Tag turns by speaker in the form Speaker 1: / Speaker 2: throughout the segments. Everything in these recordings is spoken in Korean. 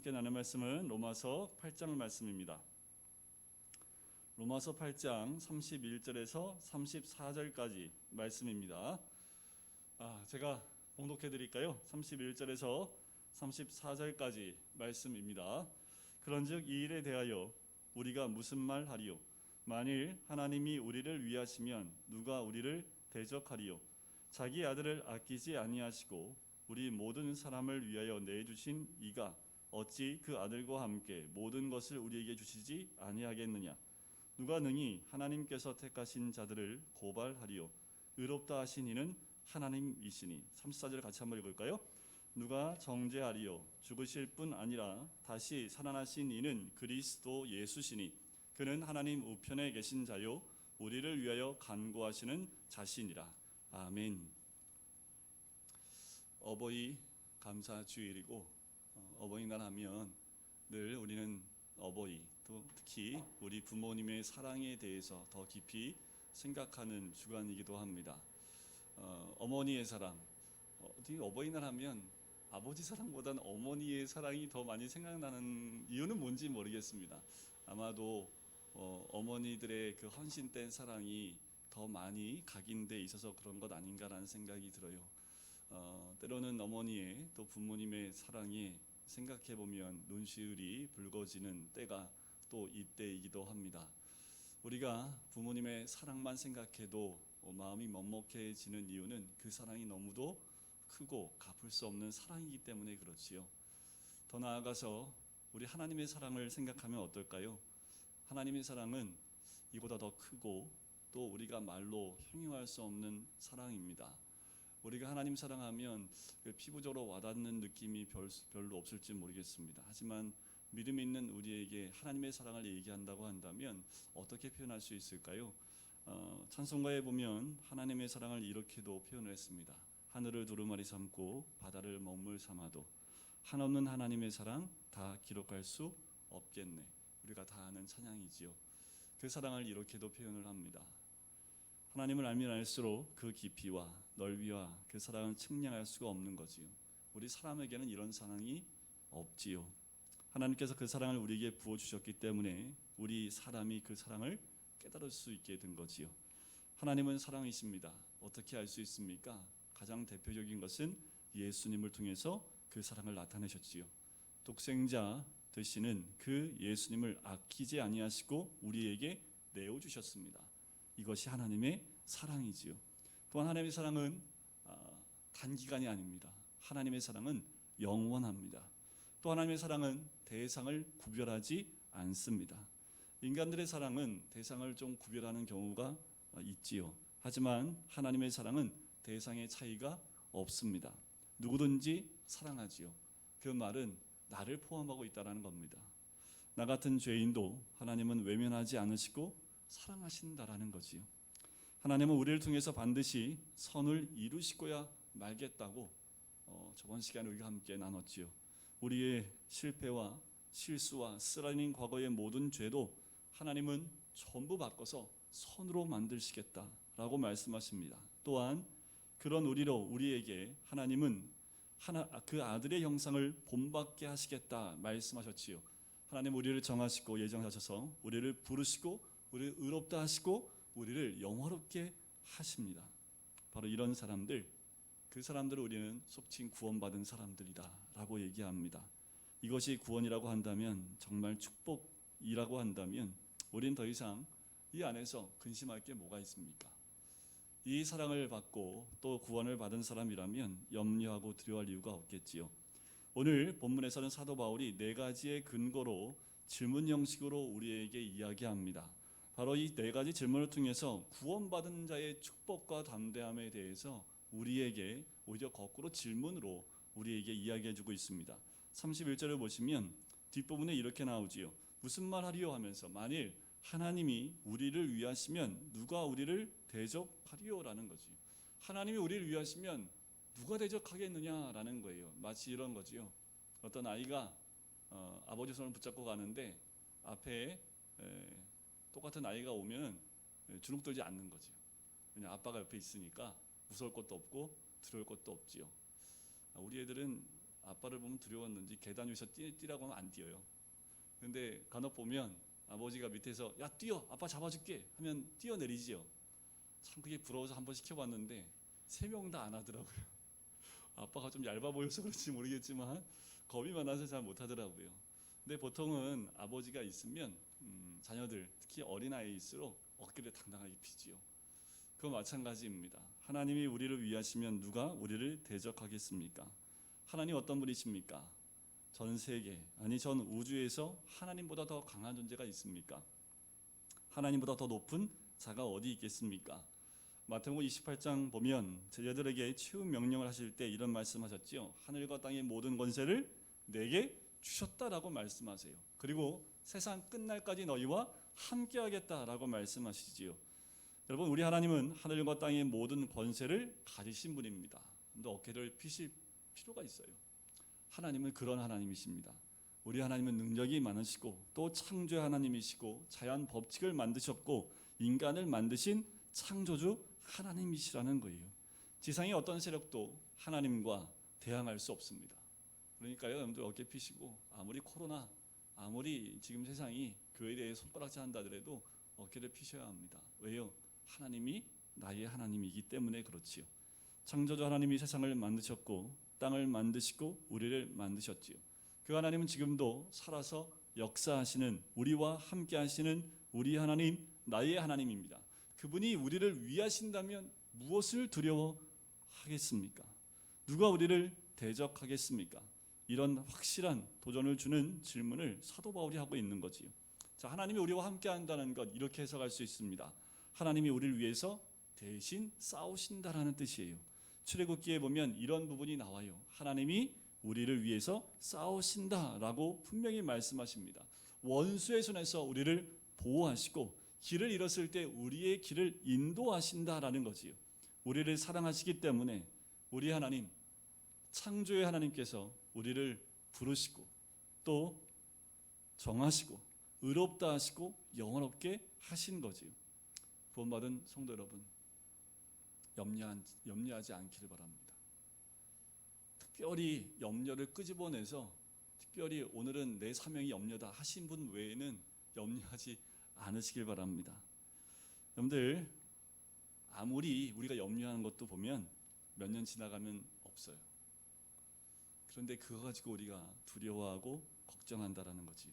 Speaker 1: 함께 나눌 말씀은 로마서 8장 말씀입니다. 로마서 8장 31절에서 34절까지 말씀입니다. 제가 봉독해 드릴까요? 31절에서 34절까지 말씀입니다. 그런즉 이 일에 대하여 우리가 무슨 말 하리요? 만일 하나님이 우리를 위하시면 누가 우리를 대적하리요? 자기 아들을 아끼지 아니하시고 우리 모든 사람을 위하여 내주신 이가 어찌 그 아들과 함께 모든 것을 우리에게 주시지 아니하겠느냐? 누가 능히 하나님께서 택하신 자들을 고발하리요? 의롭다 하신 이는 하나님이시니. 34절 같이 한번 읽을까요? 누가 정죄하리요? 죽으실 뿐 아니라 다시 살아나신 이는 그리스도 예수시니. 그는 하나님 우편에 계신 자요 우리를 위하여 간구하시는 자신이라. 아멘. 어버이 감사 주일이고 어버이날 하면 늘 우리는 어버이, 또 특히 우리 부모님의 사랑에 대해서 더 깊이 생각하는 주간이기도 합니다. 어머니의 사랑, 어버이날 하면 아버지 사랑보다는 어머니의 사랑이 더 많이 생각나는 이유는 뭔지 모르겠습니다. 아마도 어머니들의 그 헌신된 사랑이 더 많이 각인돼 있어서 그런 것 아닌가라는 생각이 들어요. 때로는 어머니의 또 부모님의 사랑에 생각해 보면 눈시울이 붉어지는 때가 또 이때이기도 합니다. 우리가 부모님의 사랑만 생각해도 마음이 먹먹해지는 이유는 그 사랑이 너무도 크고 갚을 수 없는 사랑이기 때문에 그렇지요. 더 나아가서 우리 하나님의 사랑을 생각하면 어떨까요? 하나님의 사랑은 이보다 더 크고 또 우리가 말로 형용할 수 없는 사랑입니다. 우리가 하나님 사랑하면 피부적으로 와닿는 느낌이 별로 없을지 모르겠습니다. 하지만 믿음 있는 우리에게 하나님의 사랑을 얘기한다고 한다면 어떻게 표현할 수 있을까요? 찬송가에 보면 하나님의 사랑을 이렇게도 표현을 했습니다. 하늘을 두루마리 삼고 바다를 먹물 삼아도 한없는 하나님의 사랑 다 기록할 수 없겠네. 우리가 다 아는 찬양이지요. 그 사랑을 이렇게도 표현을 합니다. 하나님을 알면 알수록 그 깊이와 넓이와 그 사랑은 측량할 수가 없는 거지요. 우리 사람에게는 이런 사랑이 없지요. 하나님께서 그 사랑을 우리에게 부어주셨기 때문에 우리 사람이 그 사랑을 깨달을 수 있게 된 거지요. 하나님은 사랑이십니다. 어떻게 알 수 있습니까? 가장 대표적인 것은 예수님을 통해서 그 사랑을 나타내셨지요. 독생자 되시는 그 예수님을 아끼지 아니하시고 우리에게 내어주셨습니다. 이것이 하나님의 사랑이지요. 또한 하나님의 사랑은 단기간이 아닙니다. 하나님의 사랑은 영원합니다. 또 하나님의 사랑은 대상을 구별하지 않습니다. 인간들의 사랑은 대상을 좀 구별하는 경우가 있지요. 하지만 하나님의 사랑은 대상의 차이가 없습니다. 누구든지 사랑하지요. 그 말은 나를 포함하고 있다는 겁니다. 나 같은 죄인도 하나님은 외면하지 않으시고 사랑하신다라는 거지요. 하나님은 우리를 통해서 반드시 선을 이루시고야 말겠다고 저번 시간에 우리가 함께 나눴지요. 우리의 실패와 실수와 쓰라린 과거의 모든 죄도 하나님은 전부 바꿔서 선으로 만드시겠다라고 말씀하십니다. 또한 그런 우리에게 하나님은 그 아들의 형상을 본받게 하시겠다 말씀하셨지요. 하나님 우리를 정하시고 예정하셔서 우리를 부르시고 우리를 의롭다 하시고 우리를 영화롭게 하십니다. 바로 이런 사람들, 그 사람들을 우리는 속칭 구원받은 사람들이다 라고 얘기합니다. 이것이 구원이라고 한다면, 정말 축복이라고 한다면 우린 더 이상 이 안에서 근심할 게 뭐가 있습니까? 이 사랑을 받고 또 구원을 받은 사람이라면 염려하고 두려워할 이유가 없겠지요. 오늘 본문에서는 사도 바울이 4가지의 근거로 질문 형식으로 우리에게 이야기합니다. 바로 이 4가지 질문을 통해서 구원받은 자의 축복과 담대함에 대해서 우리에게 오히려 거꾸로 질문으로 우리에게 이야기해주고 있습니다. 31절을 보시면 뒷부분에 이렇게 나오지요. 무슨 말 하리요 하면서 만일 하나님이 우리를 위하시면 누가 우리를 대적하리요라는 거지요. 하나님이 우리를 위하시면 누가 대적하겠느냐라는 거예요. 마치 이런 거지요. 어떤 아이가 아버지 손을 붙잡고 가는데 앞에 똑같은 아이가 오면 주눅들지 않는 거지요. 그냥 아빠가 옆에 있으니까 무서울 것도 없고 두려울 것도 없지요. 우리 애들은 아빠를 보면 두려웠는지 계단 위에서 뛰라고 하면 안 뛰어요. 근데 간혹 보면 아버지가 밑에서 야 뛰어 아빠 잡아줄게 하면 뛰어내리지요. 참 그게 부러워서 한번 시켜봤는데 3명 다 안 하더라고요. 아빠가 좀 얇아 보여서 그런지 모르겠지만 겁이 많아서 잘 못하더라고요. 근데 보통은 아버지가 있으면 자녀들 특히 어린아이일수록 어깨를 당당하게 피지요. 그건 마찬가지입니다. 하나님이 우리를 위하시면 누가 우리를 대적하겠습니까? 하나님 어떤 분이십니까? 전 세계 아니 전 우주에서 하나님보다 더 강한 존재가 있습니까? 하나님보다 더 높은 자가 어디 있겠습니까? 마태복음 28장 보면 제자들에게 채운 명령을 하실 때 이런 말씀하셨지요. 하늘과 땅의 모든 권세를 내게 주셨다라고 말씀하세요. 그리고 세상 끝날까지 너희와 함께하겠다라고 말씀하시지요. 여러분 우리 하나님은 하늘과 땅의 모든 권세를 가지신 분입니다. 근데 어깨를 피실 필요가 있어요. 하나님은 그런 하나님이십니다. 우리 하나님은 능력이 많으시고 또 창조의 하나님이시고 자연 법칙을 만드셨고 인간을 만드신 창조주 하나님이시라는 거예요. 지상의 어떤 세력도 하나님과 대항할 수 없습니다. 그러니까요 여러분들 어깨 피시고 아무리 코로나 아무리 지금 세상이 교회에 대해 손가락질 한다 하더라도 어깨를 피셔야 합니다. 왜요? 하나님이 나의 하나님이기 때문에 그렇지요. 창조주 하나님이 세상을 만드셨고 땅을 만드시고 우리를 만드셨지요. 그 하나님은 지금도 살아서 역사하시는 우리와 함께 하시는 우리 하나님 나의 하나님입니다. 그분이 우리를 위하신다면 무엇을 두려워하겠습니까? 누가 우리를 대적하겠습니까? 이런 확실한 도전을 주는 질문을 사도 바울이 하고 있는 거지요. 자, 하나님이 우리와 함께 한다는 것 이렇게 해석할 수 있습니다. 하나님이 우리를 위해서 대신 싸우신다라는 뜻이에요. 출애굽기에 보면 이런 부분이 나와요. 하나님이 우리를 위해서 싸우신다라고 분명히 말씀하십니다. 원수의 손에서 우리를 보호하시고 길을 잃었을 때 우리의 길을 인도하신다라는 거지요. 우리를 사랑하시기 때문에 우리 하나님 창조의 하나님께서 우리를 부르시고 또 정하시고 의롭다 하시고 영원롭게 하신 거지요. 구원받은 성도 여러분 염려하지 않기를 바랍니다. 특별히 염려를 끄집어내서 특별히 오늘은 내 사명이 염려다 하신 분 외에는 염려하지 않으시길 바랍니다. 여러분들 아무리 우리가 염려하는 것도 보면 몇 년 지나가면 없어요. 그런데 그거 가지고 우리가 두려워하고 걱정한다라는 거지요.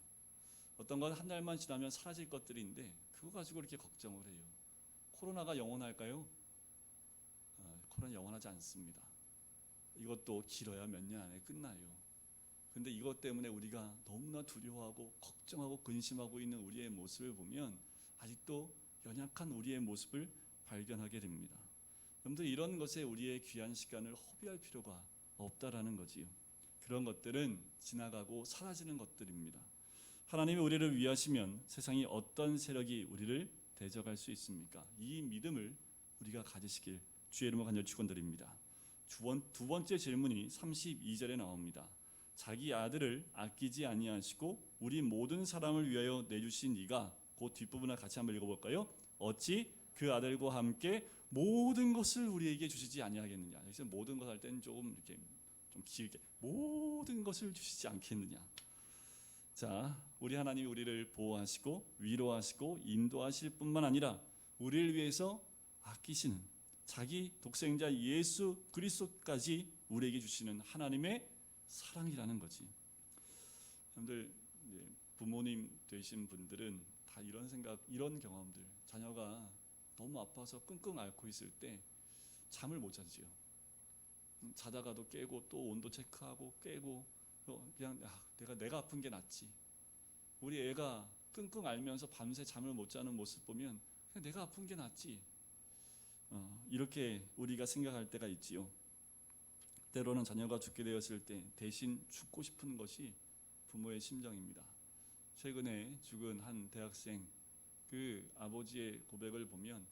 Speaker 1: 어떤 건 한 달만 지나면 사라질 것들인데 그거 가지고 이렇게 걱정을 해요. 코로나가 영원할까요? 코로나 영원하지 않습니다. 이것도 길어야 몇 년 안에 끝나요. 그런데 이것 때문에 우리가 너무나 두려워하고 걱정하고 근심하고 있는 우리의 모습을 보면 아직도 연약한 우리의 모습을 발견하게 됩니다. 여러분들 이런 것에 우리의 귀한 시간을 허비할 필요가 없다라는 거지요. 그런 것들은 지나가고 사라지는 것들입니다. 하나님이 우리를 위하시면 세상이 어떤 세력이 우리를 대적할 수 있습니까? 이 믿음을 우리가 가지시길 주의 이름으로 간절히 축원드립니다. 두 번째 질문이 32절에 나옵니다. 자기 아들을 아끼지 아니하시고 우리 모든 사람을 위하여 내주신 이가 그 뒷부분을 같이 한번 읽어볼까요? 어찌 그 아들과 함께 모든 것을 우리에게 주시지 아니하겠느냐. 여기서 모든 것 할 때는 조금 이렇게 좀 길게 모든 것을 주시지 않겠느냐. 자, 우리 하나님이 우리를 보호하시고 위로하시고 인도하실 뿐만 아니라 우리를 위해서 아끼시는 자기 독생자 예수 그리스도까지 우리에게 주시는 하나님의 사랑이라는 거지. 여러분들 부모님 되신 분들은 다 이런 생각, 이런 경험들. 자녀가 너무 아파서 끙끙 앓고 있을 때 잠을 못 자지요. 자다가도 깨고 또 온도 체크하고 깨고 그냥 내가 아픈 게 낫지. 우리 애가 끙끙 앓면서 밤새 잠을 못 자는 모습 보면 그냥 내가 아픈 게 낫지. 이렇게 우리가 생각할 때가 있지요. 때로는 자녀가 죽게 되었을 때 대신 죽고 싶은 것이 부모의 심정입니다. 최근에 죽은 한 대학생 그 아버지의 고백을 보면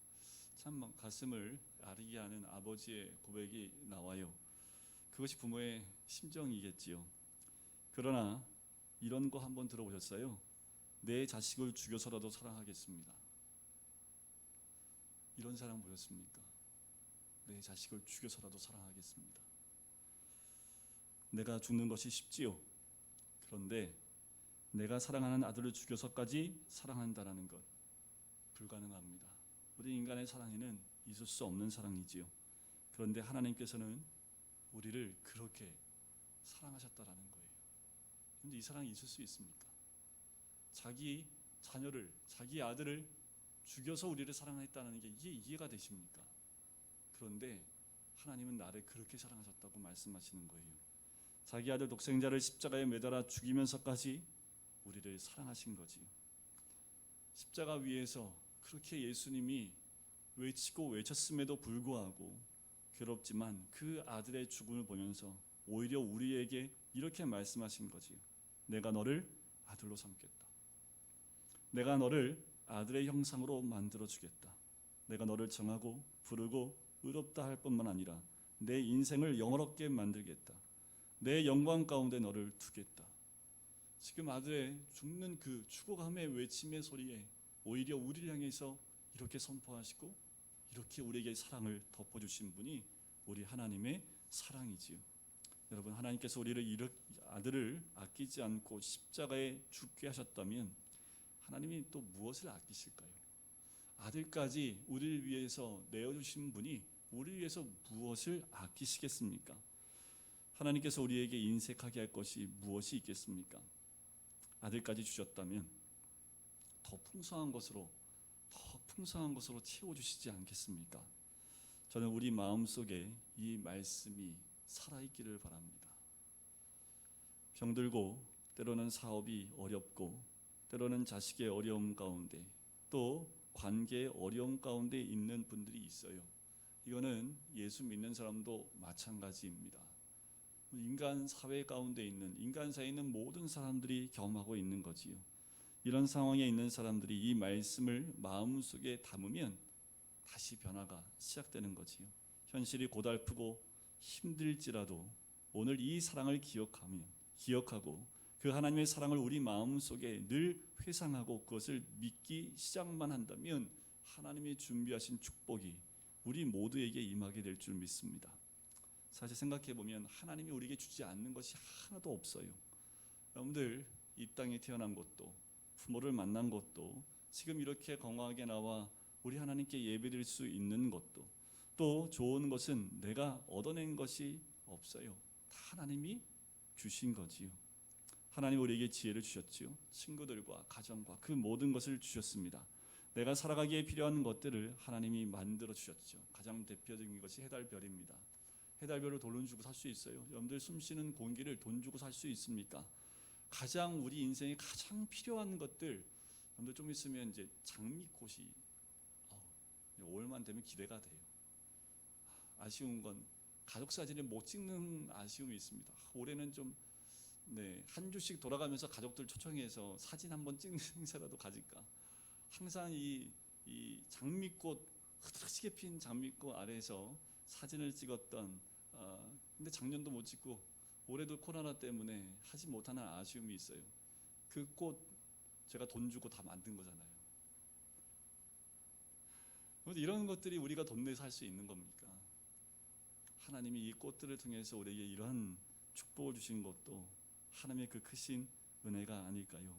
Speaker 1: 참 가슴을 아리게 하는 아버지의 고백이 나와요. 그것이 부모의 심정이겠지요. 그러나 이런 거 한번 들어보셨어요? 내 자식을 죽여서라도 사랑하겠습니다. 이런 사랑 보셨습니까? 내 자식을 죽여서라도 사랑하겠습니다. 내가 죽는 것이 쉽지요. 그런데 내가 사랑하는 아들을 죽여서까지 사랑한다라는 것 불가능합니다. 우리 인간의 사랑에는 있을 수 없는 사랑이지요. 그런데 하나님께서는 우리를 그렇게 사랑하셨다라는 거예요. 근데 이 사랑이 있을 수 있습니까? 자기 자녀를, 자기 아들을 죽여서 우리를 사랑했다는 게 이게 이해가 되십니까? 그런데 하나님은 나를 그렇게 사랑하셨다고 말씀하시는 거예요. 자기 아들 독생자를 십자가에 매달아 죽이면서까지 우리를 사랑하신 거지요. 십자가 위에서 그렇게 예수님이 외치고 외쳤음에도 불구하고 괴롭지만 그 아들의 죽음을 보면서 오히려 우리에게 이렇게 말씀하신 거지요. 내가 너를 아들로 삼겠다. 내가 너를 아들의 형상으로 만들어 주겠다. 내가 너를 정하고 부르고 의롭다 할 뿐만 아니라 내 인생을 영원롭게 만들겠다. 내 영광 가운데 너를 두겠다. 지금 아들의 죽는 그 죽어감의 외침의 소리에 오히려 우리를 향해서 이렇게 선포하시고 이렇게 우리에게 사랑을 덮어주신 분이 우리 하나님의 사랑이지요. 여러분, 하나님께서 우리를 아들을 아끼지 않고 십자가에 죽게 하셨다면 하나님이 또 무엇을 아끼실까요? 아들까지 우리를 위해서 내어주신 분이 우리를 위해서 무엇을 아끼시겠습니까? 하나님께서 우리에게 인색하게 할 것이 무엇이 있겠습니까? 아들까지 주셨다면 더 풍성한 것으로 채워주시지 않겠습니까? 저는 우리 마음속에 이 말씀이 살아있기를 바랍니다. 병들고 때로는 사업이 어렵고 때로는 자식의 어려움 가운데 또 관계의 어려움 가운데 있는 분들이 있어요. 이거는 예수 믿는 사람도 마찬가지입니다. 인간 사회 가운데 있는, 인간 사이에 있는 모든 사람들이 경험하고 있는 거지요. 이런 상황에 있는 사람들이 이 말씀을 마음속에 담으면 다시 변화가 시작되는 거지요. 현실이 고달프고 힘들지라도 오늘 이 사랑을 기억하고 그 하나님의 사랑을 우리 마음속에 늘 회상하고 그것을 믿기 시작만 한다면 하나님이 준비하신 축복이 우리 모두에게 임하게 될 줄 믿습니다. 사실 생각해 보면 하나님이 우리에게 주지 않는 것이 하나도 없어요. 여러분들 이 땅에 태어난 것도 부모를 만난 것도 지금 이렇게 건강하게 나와 우리 하나님께 예배드릴 수 있는 것도 또 좋은 것은 내가 얻어낸 것이 없어요. 다 하나님이 주신 거지요. 하나님 우리에게 지혜를 주셨지요. 친구들과 가정과 그 모든 것을 주셨습니다. 내가 살아가기에 필요한 것들을 하나님이 만들어 주셨죠. 가장 대표적인 것이 해달별입니다. 해달별을 돈 주고 살 수 있어요? 여러분들 숨쉬는 공기를 돈 주고 살 수 있습니까? 가장 우리 인생에 가장 필요한 것들, 여러분들 좀 있으면 이제 장미꽃이 5월만 되면 기대가 돼요. 아쉬운 건 가족 사진을 못 찍는 아쉬움이 있습니다. 올해는 좀 한 주씩 돌아가면서 가족들 초청해서 사진 한번 찍는 행사라도 가질까. 항상 이 장미꽃, 흐드러지게 핀 장미꽃 아래에서 사진을 찍었던 근데 작년도 못 찍고 올해도 코로나 때문에 하지 못하는 아쉬움이 있어요. 그 꽃 제가 돈 주고 다 만든 거잖아요. 이런 것들이 우리가 돈 내서 할 수 있는 겁니까? 하나님이 이 꽃들을 통해서 우리에게 이러한 축복을 주신 것도 하나님의 그 크신 은혜가 아닐까요?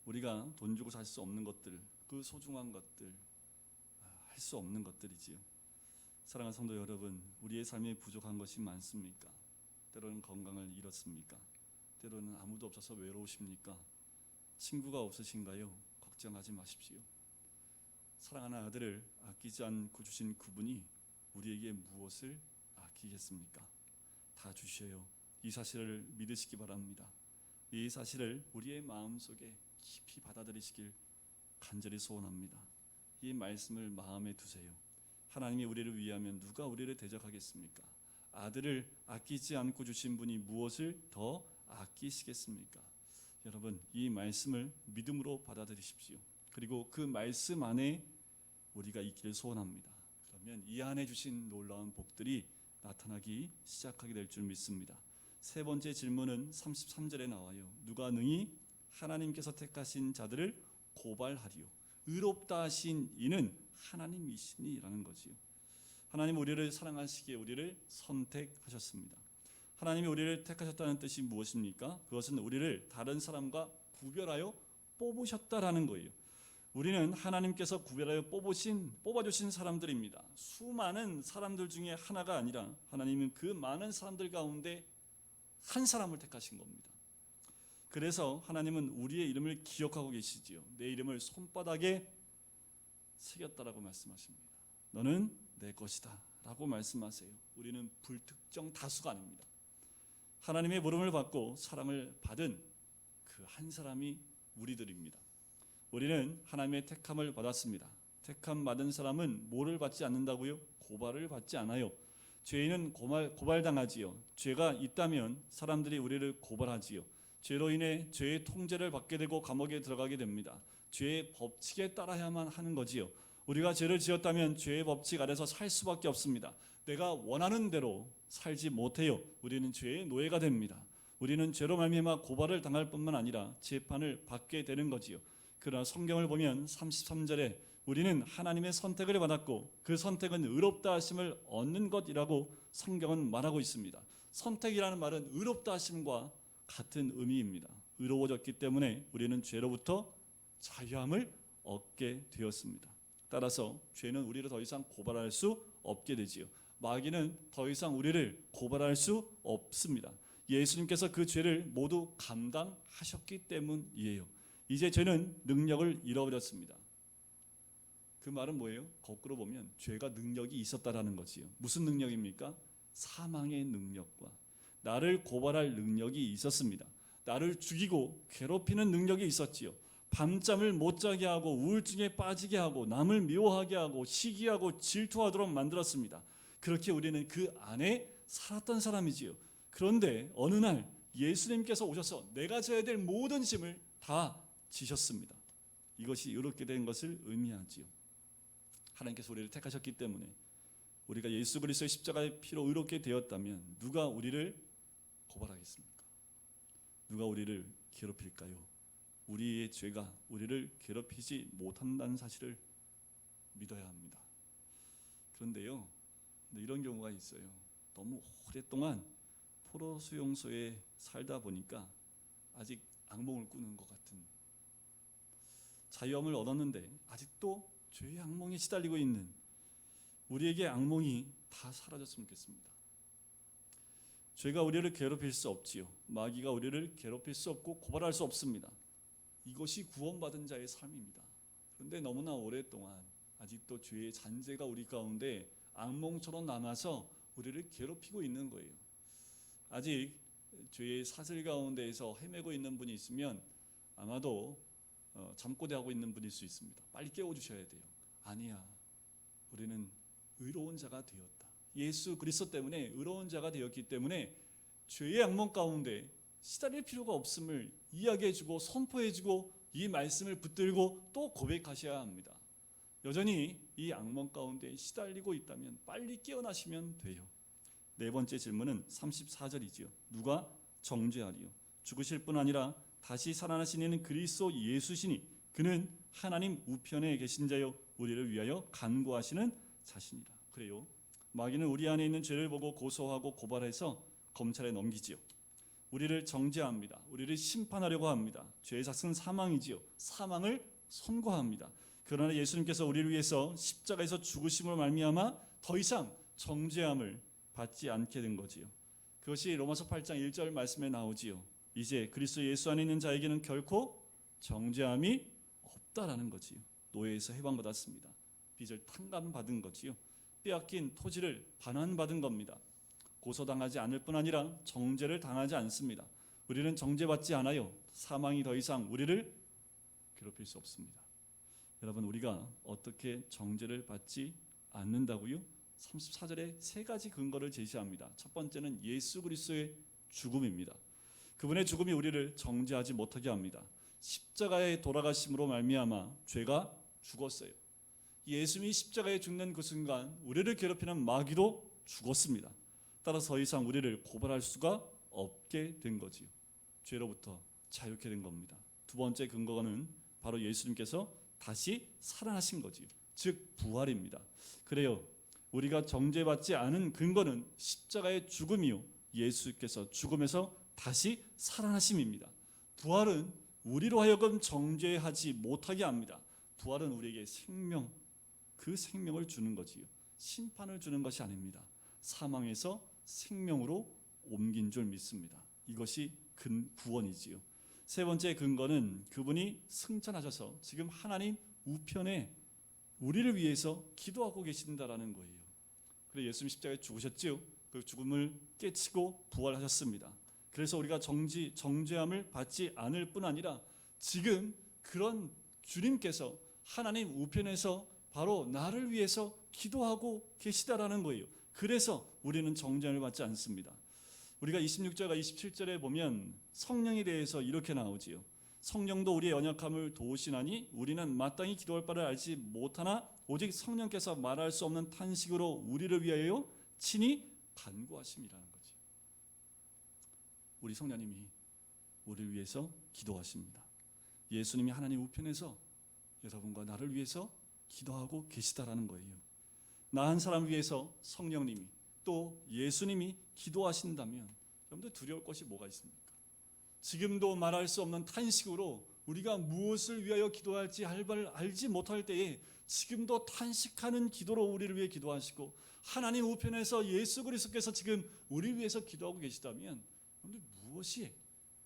Speaker 1: 우리가 돈 주고 살 수 없는 것들, 그 소중한 것들, 할 수 없는 것들이지요. 사랑하는 성도 여러분, 우리의 삶에 부족한 것이 많습니까? 때로는 건강을 잃었습니까? 때로는 아무도 없어서 외로우십니까? 친구가 없으신가요? 걱정하지 마십시오. 사랑하는 아들을 아끼지 않고 주신 그분이 우리에게 무엇을 아끼겠습니까? 다 주셔요. 이 사실을 믿으시기 바랍니다. 이 사실을 우리의 마음속에 깊이 받아들이시길 간절히 소원합니다. 이 말씀을 마음에 두세요. 하나님이 우리를 위하면 누가 우리를 대적하겠습니까? 아들을 아끼지 않고 주신 분이 무엇을 더 아끼시겠습니까? 여러분, 이 말씀을 믿음으로 받아들이십시오. 그리고 그 말씀 안에 우리가 있기를 소원합니다. 그러면 이 안에 주신 놀라운 복들이 나타나기 시작하게 될 줄 믿습니다. 세 번째 질문은 33절에 나와요. 누가 능히 하나님께서 택하신 자들을 고발하리요? 의롭다 하신 이는 하나님이시니라는 거지요. 하나님 우리를 사랑하시기에 우리를 선택하셨습니다. 하나님이 우리를 택하셨다는 뜻이 무엇입니까? 그것은 우리를 다른 사람과 구별하여 뽑으셨다라는 거예요. 우리는 하나님께서 구별하여 뽑아주신 사람들입니다. 수많은 사람들 중에 하나가 아니라 하나님은 그 많은 사람들 가운데 한 사람을 택하신 겁니다. 그래서 하나님은 우리의 이름을 기억하고 계시지요. 내 이름을 손바닥에 새겼다라고 말씀하십니다. 너는 내 것이다 라고 말씀하세요. 우리는 불특정 다수가 아닙니다. 하나님의 부름을 받고 사랑을 받은 그 한 사람이 우리들입니다. 우리는 하나님의 택함을 받았습니다. 택함 받은 사람은 뭐를 받지 않는다고요? 고발을 받지 않아요. 죄인은 고발당하지요. 죄가 있다면 사람들이 우리를 고발하지요. 죄로 인해 죄의 통제를 받게 되고 감옥에 들어가게 됩니다. 죄의 법칙에 따라야만 하는 거지요. 우리가 죄를 지었다면 죄의 법칙 아래서 살 수밖에 없습니다. 내가 원하는 대로 살지 못해요. 우리는 죄의 노예가 됩니다. 우리는 죄로 말미암아 고발을 당할 뿐만 아니라 재판을 받게 되는 거지요. 그러나 성경을 보면 33절에 우리는 하나님의 선택을 받았고 그 선택은 의롭다 하심을 얻는 것이라고 성경은 말하고 있습니다. 선택이라는 말은 의롭다 하심과 같은 의미입니다. 의로워졌기 때문에 우리는 죄로부터 자유함을 얻게 되었습니다. 따라서 죄는 우리를 더 이상 고발할 수 없게 되지요. 마귀는 더 이상 우리를 고발할 수 없습니다. 예수님께서 그 죄를 모두 감당하셨기 때문이에요. 이제 죄는 능력을 잃어버렸습니다. 그 말은 뭐예요? 거꾸로 보면 죄가 능력이 있었다라는 거지요. 무슨 능력입니까? 사망의 능력과 나를 고발할 능력이 있었습니다. 나를 죽이고 괴롭히는 능력이 있었지요. 밤잠을 못 자게 하고 우울증에 빠지게 하고 남을 미워하게 하고 시기하고 질투하도록 만들었습니다. 그렇게 우리는 그 안에 살았던 사람이지요. 그런데 어느 날 예수님께서 오셔서 내가 져야 될 모든 짐을 다 지셨습니다. 이것이 의롭게 된 것을 의미하지요. 하나님께서 우리를 택하셨기 때문에 우리가 예수 그리스도의 십자가의 피로 의롭게 되었다면 누가 우리를 고발하겠습니까? 누가 우리를 괴롭힐까요? 우리의 죄가 우리를 괴롭히지 못한다는 사실을 믿어야 합니다. 그런데요, 이런 경우가 있어요. 너무 오랫동안 포로 수용소에 살다 보니까 아직 악몽을 꾸는 것 같은, 자유함을 얻었는데 아직도 죄의 악몽에 시달리고 있는 우리에게 악몽이 다 사라졌으면 좋겠습니다. 죄가 우리를 괴롭힐 수 없지요. 마귀가 우리를 괴롭힐 수 없고 고발할 수 없습니다. 이것이 구원받은 자의 삶입니다. 그런데 너무나 오랫동안 아직도 죄의 잔재가 우리 가운데 악몽처럼 남아서 우리를 괴롭히고 있는 거예요. 아직 죄의 사슬 가운데에서 헤매고 있는 분이 있으면 아마도 잠꼬대하고 있는 분일 수 있습니다. 빨리 깨워주셔야 돼요. 아니야, 우리는 의로운 자가 되었다. 예수 그리스도 때문에 의로운 자가 되었기 때문에 죄의 악몽 가운데 시달릴 필요가 없음을 이야기해주고 선포해주고 이 말씀을 붙들고 또 고백하셔야 합니다. 여전히 이 악몽 가운데 시달리고 있다면 빨리 깨어나시면 돼요. 네 번째 질문은 34절이지요. 누가 정죄하리요? 죽으실 뿐 아니라 다시 살아나신 이는 그리스도 예수시니 그는 하나님 우편에 계신 자요 우리를 위하여 간구하시는 자신이라. 그래요. 마귀는 우리 안에 있는 죄를 보고 고소하고 고발해서 검찰에 넘기지요. 우리를 정죄합니다. 우리를 심판하려고 합니다. 죄의 삭은 사망이지요. 사망을 선고합니다. 그러나 예수님께서 우리를 위해서 십자가에서 죽으심으로 말미암아 더 이상 정죄함을 받지 않게 된 거지요. 그것이 로마서 8장 1절 말씀에 나오지요. 이제 그리스도 예수 안에 있는 자에게는 결코 정죄함이 없다라는 거지요. 노예에서 해방받았습니다. 빚을 탕감받은 거지요. 빼앗긴 토지를 반환받은 겁니다. 고소당하지 않을 뿐 아니라 정죄를 당하지 않습니다. 우리는 정죄받지 않아요. 사망이 더 이상 우리를 괴롭힐 수 없습니다. 여러분, 우리가 어떻게 정죄를 받지 않는다고요? 34절에 세 가지 근거를 제시합니다. 첫 번째는 예수 그리스도의 죽음입니다. 그분의 죽음이 우리를 정죄하지 못하게 합니다. 십자가에 돌아가심으로 말미암아 죄가 죽었어요. 예수님이 십자가에 죽는 그 순간 우리를 괴롭히는 마귀도 죽었습니다. 따라서 더 이상 우리를 고발할 수가 없게 된 거지요. 죄로부터 자유케 된 겁니다. 두 번째 근거는 바로 예수님께서 다시 살아나신 거지요. 즉 부활입니다. 그래요. 우리가 정죄받지 않은 근거는 십자가의 죽음이요 예수께서 죽음에서 다시 살아나심입니다. 부활은 우리로 하여금 정죄하지 못하게 합니다. 부활은 우리에게 생명, 그 생명을 주는 거지요. 심판을 주는 것이 아닙니다. 사망에서 생명으로 옮긴 줄 믿습니다. 이것이 구원이지요. 세 번째 근거는 그분이 승천하셔서 지금 하나님 우편에 우리를 위해서 기도하고 계신다라는 거예요. 그래서 예수님 십자가에 죽으셨지요. 그 죽음을 깨치고 부활하셨습니다. 그래서 우리가 정죄함을 받지 않을 뿐 아니라 지금 그런 주님께서 하나님 우편에서 바로 나를 위해서 기도하고 계시다라는 거예요. 그래서 우리는 정죄함을 받지 않습니다. 우리가 26절과 27절에 보면 성령에 대해서 이렇게 나오지요. 성령도 우리의 연약함을 도우시나니 우리는 마땅히 기도할 바를 알지 못하나 오직 성령께서 말할 수 없는 탄식으로 우리를 위하여 친히 간구하심이라는 거지. 우리 성령님이 우리를 위해서 기도하십니다. 예수님이 하나님 우편에서 여러분과 나를 위해서 기도하고 계시다라는 거예요. 나 한 사람 위해서 성령님이 또 예수님이 기도하신다면 여러분들 두려울 것이 뭐가 있습니까? 지금도 말할 수 없는 탄식으로 우리가 무엇을 위하여 기도할지 알지 못할 때에 지금도 탄식하는 기도로 우리를 위해 기도하시고 하나님 우편에서 예수 그리스도께서 지금 우리를 위해서 기도하고 계시다면 여러분들 무엇이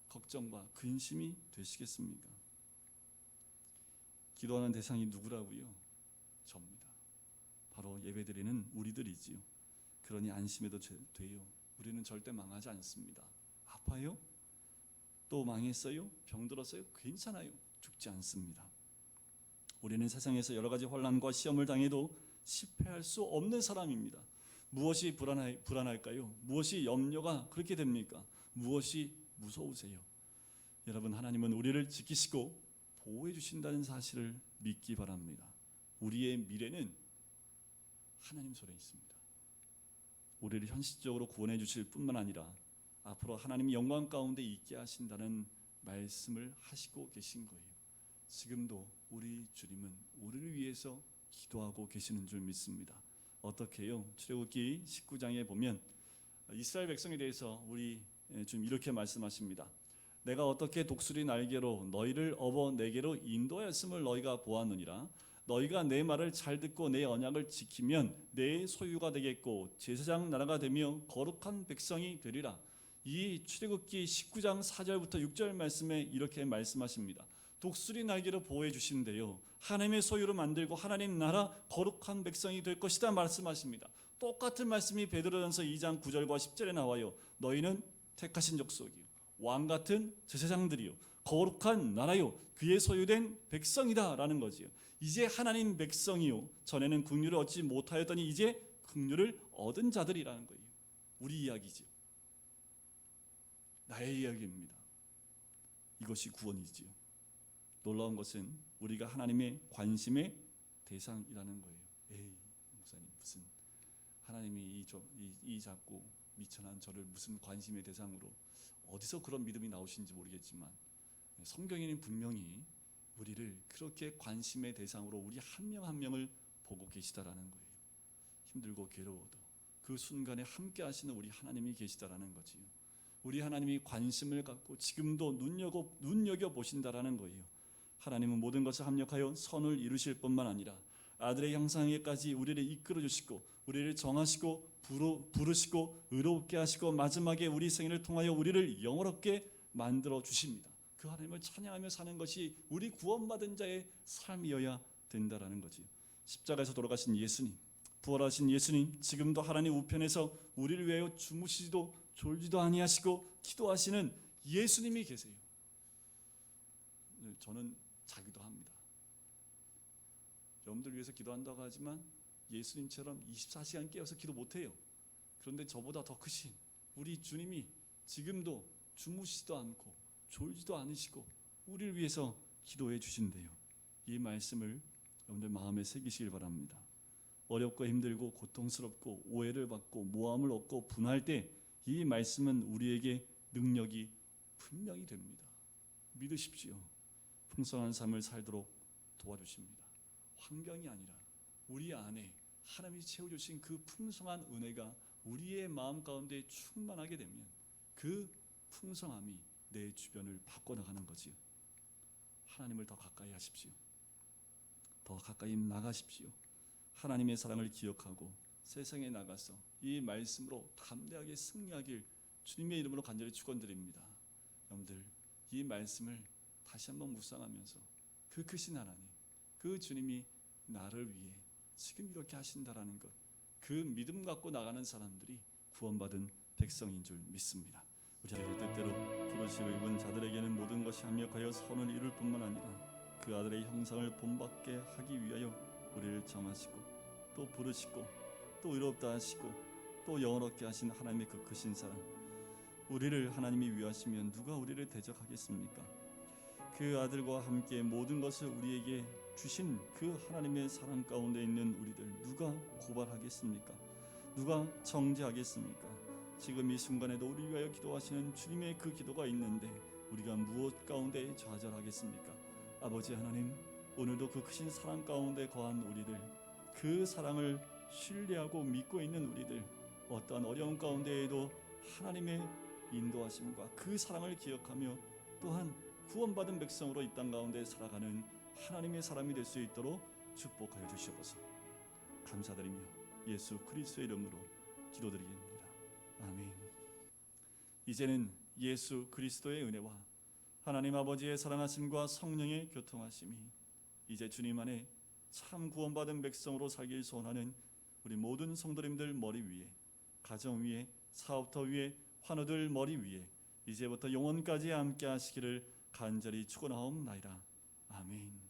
Speaker 1: 걱정과 근심이 되시겠습니까? 기도하는 대상이 누구라고요? 접니다. 바로 예배드리는 우리들이지요. 그러니 안심해도 돼요. 우리는 절대 망하지 않습니다. 아파요? 또 망했어요? 병들었어요? 괜찮아요. 죽지 않습니다. 우리는 세상에서 여러 가지 혼란과 시험을 당해도 실패할 수 없는 사람입니다. 무엇이 불안할까요? 무엇이 염려가 그렇게 됩니까? 무엇이 무서우세요? 여러분, 하나님은 우리를 지키시고 보호해 주신다는 사실을 믿기 바랍니다. 우리의 미래는 하나님 손에 있습니다. 우리를 현실적으로 구원해 주실 뿐만 아니라 앞으로 하나님이 영광 가운데 있게 하신다는 말씀을 하시고 계신 거예요. 지금도 우리 주님은 우리를 위해서 기도하고 계시는 줄 믿습니다. 어떻게요? 출애굽기 19장에 보면 이스라엘 백성에 대해서 우리 주님 이렇게 말씀하십니다. 내가 어떻게 독수리 날개로 너희를 업어 내게로 인도하였음을 너희가 보았느니라. 너희가 내 말을 잘 듣고 내 언약을 지키면 내 소유가 되겠고 제사장 나라가 되며 거룩한 백성이 되리라. 이 출애굽기 19장 4절부터 6절 말씀에 이렇게 말씀하십니다. 독수리 날개로 보호해 주신대요. 하나님의 소유로 만들고 하나님 나라 거룩한 백성이 될 것이다 말씀하십니다. 똑같은 말씀이 베드로전서 2장 9절과 10절에 나와요. 너희는 택하신 족속이요 왕 같은 제사장들이요 거룩한 나라요 그의 소유된 백성이다 라는 거지요. 이제 하나님 백성이요 전에는 긍휼을 얻지 못하였더니 이제 긍휼을 얻은 자들이라는 거예요. 우리 이야기죠. 나의 이야기입니다. 이것이 구원이지요. 놀라운 것은 우리가 하나님의 관심의 대상이라는 거예요. 에이 목사님 무슨 하나님이 이 작고 미천한 저를 무슨 관심의 대상으로 어디서 그런 믿음이 나오시는지 모르겠지만 성경에는 분명히 우리를 그렇게 관심의 대상으로 우리 한 명 한 명을 보고 계시다라는 거예요. 힘들고 괴로워도 그 순간에 함께 하시는 우리 하나님이 계시다라는 거지요. 우리 하나님이 관심을 갖고 지금도 눈여겨 보신다라는 거예요. 하나님은 모든 것을 합력하여 선을 이루실 뿐만 아니라 아들의 형상에까지 우리를 이끌어 주시고 우리를 정하시고 부르시고 의롭게 하시고 마지막에 우리 생애를 통하여 우리를 영원롭게 만들어 주십니다. 그 하나님을 찬양하며 사는 것이 우리 구원받은 자의 삶이어야 된다라는 거지. 십자가에서 돌아가신 예수님, 부활하신 예수님, 지금도 하나님 우편에서 우리를 위하여 주무시지도 졸지도 아니하시고 기도하시는 예수님이 계세요. 저는 자기도 합니다. 여러분들 위해서 기도한다고 하지만 예수님처럼 24시간 깨어서 기도 못해요. 그런데 저보다 더 크신 우리 주님이 지금도 주무시지도 않고 졸지도 않으시고 우리를 위해서 기도해 주신대요. 이 말씀을 여러분들 마음에 새기시길 바랍니다. 어렵고 힘들고 고통스럽고 오해를 받고 모함을 얻고 분할 때 이 말씀은 우리에게 능력이 분명히 됩니다. 믿으십시오. 풍성한 삶을 살도록 도와주십니다. 환경이 아니라 우리 안에 하나님이 채워주신 그 풍성한 은혜가 우리의 마음 가운데 충만하게 되면 그 풍성함이 내 주변을 바꿔나가는 거지요. 하나님을 더 가까이 하십시오. 더 가까이 나가십시오. 하나님의 사랑을 기억하고 세상에 나가서 이 말씀으로 담대하게 승리하길 주님의 이름으로 간절히 축원드립니다. 여러분들, 이 말씀을 다시 한번 묵상하면서 그 크신 하나님, 그 주님이 나를 위해 지금 이렇게 하신다라는 것, 그 믿음 갖고 나가는 사람들이 구원받은 백성인 줄 믿습니다. 우리 아들 뜻대로 부르시고 입은 자들에게는 모든 것이 합력하여 선을 이룰 뿐만 아니라 그 아들의 형상을 본받게 하기 위하여 우리를 정하시고 또 부르시고 또 의롭다 하시고 또 영원롭게 하신 하나님의 그 크신 사랑, 우리를 하나님이 위하시면 누가 우리를 대적하겠습니까? 그 아들과 함께 모든 것을 우리에게 주신 그 하나님의 사랑 가운데 있는 우리들 누가 고발하겠습니까? 누가 정죄하겠습니까? 지금 이 순간에도 우리 위하여 기도하시는 주님의 그 기도가 있는데 우리가 무엇 가운데 좌절하겠습니까? 아버지 하나님, 오늘도 그 크신 사랑 가운데 거한 우리들, 그 사랑을 신뢰하고 믿고 있는 우리들, 어떠한 어려움 가운데에도 하나님의 인도하심과 그 사랑을 기억하며 또한 구원받은 백성으로 이 땅 가운데 살아가는 하나님의 사람이 될 수 있도록 축복하여 주시옵소서. 감사드리며 예수 그리스도의 이름으로 기도드리겠습니다. 아멘. 이제는 예수 그리스도의 은혜와 하나님 아버지의 사랑하심과 성령의 교통하심이 이제 주님 안에 참 구원받은 백성으로 살길 소원하는 우리 모든 성도님들 머리 위에, 가정 위에, 사업터 위에, 환우들 머리 위에 이제부터 영원까지 함께 하시기를 간절히 축원하옵나이다. 아멘.